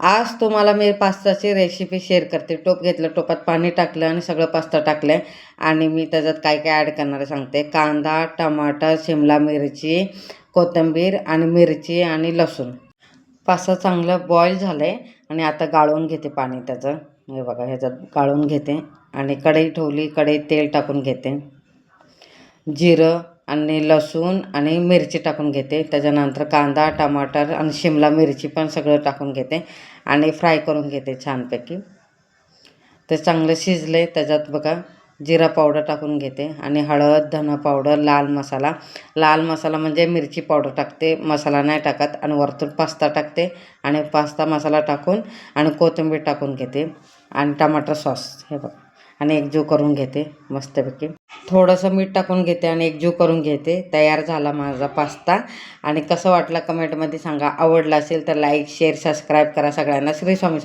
आज तुम्हाला मी पास्ताची recipe share करते. टोप घेतलं, टोपात पाणी टाकलं आणि सगळं पास्ता टाकलं आणि मी त्याच्यात काय काय ॲड करणार आहे सांगते. कांदा, टमाटर, शिमला मिरची, कोथिंबीर आणि मिरची आणि लसूण. पास्ता चांगलं बॉईल झालं आहे आणि आता गाळून घेते पाणी त्याचं. हे बघा, ह्याच्यात गाळून घेते आणि कढई ठेवली. कढईत तेल टाकून घेते. जिरं आणि लसूण आणि मिरची टाकून घेते. त्याच्यानंतर कांदा, टमाटर आणि शिमला मिरची पण सगळं टाकून घेते आणि फ्राय करून घेते छानपैकी. ते चांगलं शिजले. त्याच्यात बघा जिरा पावडर टाकून घेते आणि हळद, धना पावडर, लाल मसाला म्हणजे मिरची पावडर टाकते, मसाला नाही टाकत. आणि वरतून पास्ता टाकते आणि पास्ता मसाला टाकून आणि कोथिंबीर टाकून घेते आणि टमाटर सॉस हे बघा आणि एकजीव करून घेते मस्तपैकी. थोडंसं मीठ टाकून घेते आणि एकजीव करून घेते. तयार झाला माझा पास्ता. आणि कसं वाटलं कमेंटमध्ये सांगा. आवडला असेल तर लाईक, शेअर, सबस्क्राईब करा. सगळ्यांना श्री स्वामी